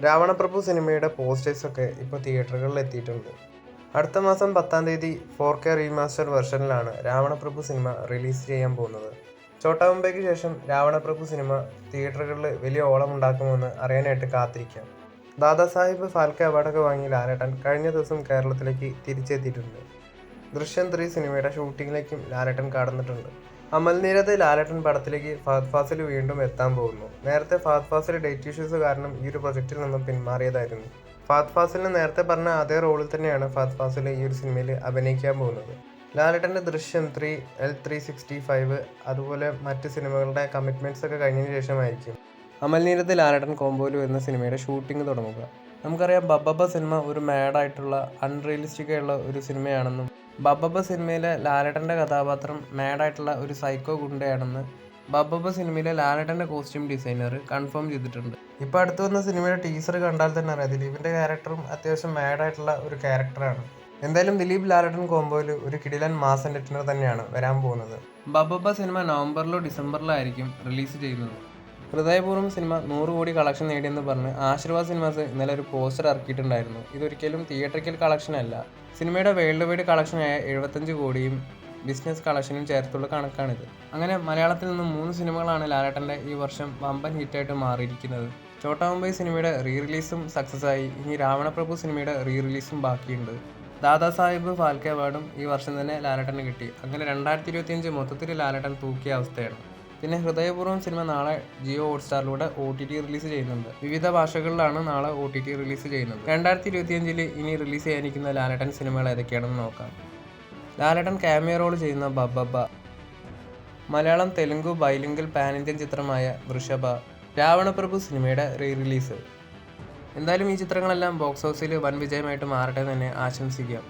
രാവണപ്രഭു സിനിമയുടെ പോസ്റ്റേഴ്സൊക്കെ ഇപ്പോൾ തിയേറ്ററുകളിൽ എത്തിയിട്ടുണ്ട്. അടുത്ത മാസം 10-ാം തീയതി 4K റീമാസ്റ്റർ വെർഷനിലാണ് രാവണപ്രഭു സിനിമ റിലീസ് ചെയ്യാൻ പോകുന്നത്. ഛോട്ടാ മുംബൈക്ക് ശേഷം രാവണപ്രഭു സിനിമ തിയേറ്ററുകളിൽ വലിയ ഓളമുണ്ടാക്കുമെന്ന് അറിയാനായിട്ട് കാത്തിരിക്കാം. ദാദാസാഹിബ് ഫാൽക്കെ അവാർഡൊക്കെ വാങ്ങിയ ലാലേട്ടൻ കഴിഞ്ഞ ദിവസം കേരളത്തിലേക്ക് തിരിച്ചെത്തിയിട്ടുണ്ട്. ദൃശ്യം 3 സിനിമയുടെ ഷൂട്ടിങ്ങിലേക്കും ലാലേട്ടൻ കടന്നിട്ടുണ്ട്. അമൽ നീരദ് ലാലേട്ടൻ പടത്തിലേക്ക് ഫഹദ് ഫാസിൽ വീണ്ടും എത്താൻ പോകുന്നു. നേരത്തെ ഫഹദ് ഫാസിൽ ഡേറ്റ് ഇഷ്യൂസ് കാരണം ഈ ഒരു പ്രൊജക്റ്റിൽ നിന്നും പിന്മാറിയതായിരുന്നു. ഫഹദ് ഫാസിലിന് നേരത്തെ പറഞ്ഞ അതേ റോളിൽ തന്നെയാണ് ഫഹദ് ഫാസിൽ ഈ ഒരു സിനിമയിൽ അഭിനയിക്കാൻ പോകുന്നത്. ലാലേട്ടൻ്റെ ദൃശ്യം 3, L365 അതുപോലെ മറ്റ് സിനിമകളുടെ കമ്മിറ്റ്മെൻറ്റ്സ് ഒക്കെ കഴിഞ്ഞതിന് ശേഷമായിരിക്കും അമൽ നീരദ് ലാലേട്ടൻ കോംബോയിൽ വരുന്ന സിനിമയുടെ ഷൂട്ടിംഗ് തുടങ്ങുക. നമുക്കറിയാം ബബ്ബബ്ബ സിനിമ ഒരു മാഡായിട്ടുള്ള അൺറിയലിസ്റ്റിക് ആയിട്ടുള്ള ഒരു സിനിമയാണെന്നും ബബ്ബബ്ബ സിനിമയിലെ ലാലേട്ടൻ്റെ കഥാപാത്രം മാഡായിട്ടുള്ള ഒരു സൈക്കോ ഗുണ്ടയാണെന്ന് ബബ്ബബ്ബ സിനിമയിലെ ലാലേട്ടൻ്റെ കോസ്റ്റ്യൂം ഡിസൈനർ കൺഫേം ചെയ്തിട്ടുണ്ട്. ഇപ്പോൾ അടുത്ത് വന്ന സിനിമയുടെ ടീസർ കണ്ടാൽ തന്നെ അറിയാം ദിലീപിൻ്റെ ക്യാരക്ടറും അത്യാവശ്യം മാഡായിട്ടുള്ള ഒരു ക്യാരക്ടറാണ്. എന്തായാലും ദിലീപ് ലാലേട്ടൻ കോംബോയിൽ ഒരു കിടിലൻ മാസ് എൻ്റർടൈനർ തന്നെയാണ് വരാൻ പോകുന്നത്. ബബ്ബബ്ബ സിനിമ നവംബറിലോ ഡിസംബറിലോ ആയിരിക്കും റിലീസ് ചെയ്യുന്നത്. ഹൃദയപൂർവ്വം സിനിമ 100 കോടി കളക്ഷൻ നേടിയെന്ന് പറഞ്ഞ് ആശീർവാദ് സിനിമാസ് ഇന്നലെ ഒരു പോസ്റ്റർ ഇറക്കിയിട്ടുണ്ടായിരുന്നു. ഇതൊരിക്കലും തിയേറ്ററിക്കൽ കളക്ഷൻ അല്ല, സിനിമയുടെ വേൾഡ് വൈഡ് കളക്ഷനായ 75 കോടിയും ബിസിനസ് കളക്ഷനും ചേർത്തുള്ള കണക്കാണിത്. അങ്ങനെ മലയാളത്തിൽ നിന്ന് 3 സിനിമകളാണ് ലാലേട്ടൻ്റെ ഈ വർഷം വമ്പൻ ഹിറ്റായിട്ട് മാറിയിരിക്കുന്നത്. ഛോട്ടാ മുംബൈ സിനിമയുടെ റീ റിലീസും സക്സസ് ആയി. ഇനി രാവണപ്രഭു സിനിമയുടെ റീ റിലീസും ബാക്കിയുണ്ട്. ദാദാസാഹിബ് ഫാൽക്കെ അവാർഡും ഈ വർഷം തന്നെ ലാലേട്ടന് കിട്ടി. അങ്ങനെ 2025 മൊത്തത്തിൽ ലാലേട്ടൻ തൂക്കിയ അവസ്ഥയാണ്. പിന്നെ ഹൃദയപൂർവ്വം സിനിമ നാളെ ജിയോ ഹോട്ട്സ്റ്റാറിലൂടെ OTT റിലീസ് ചെയ്യുന്നുണ്ട്. വിവിധ ഭാഷകളിലാണ് നാളെ OTT റിലീസ് ചെയ്യുന്നത്. 2025 ഇനി റിലീസ് ചെയ്യാനിരിക്കുന്ന ലാലേട്ടൻ സിനിമകൾ ഏതൊക്കെയാണെന്ന് നോക്കാം. ലാലേട്ടൻ ക്യാമിയോ റോൾ ചെയ്യുന്ന ബബ്ബബ്ബ, Malayalam Telugu bilingual pan Indian ചിത്രമായ വൃഷഭ, രാവണപ്രഭു സിനിമയുടെ റീ റിലീസ്. എന്തായാലും ഈ ചിത്രങ്ങളെല്ലാം ബോക്സ് ഓഫീസിൽ വൻ വിജയമായിട്ട് മാറട്ടെ തന്നെ ആശംസിക്കാം.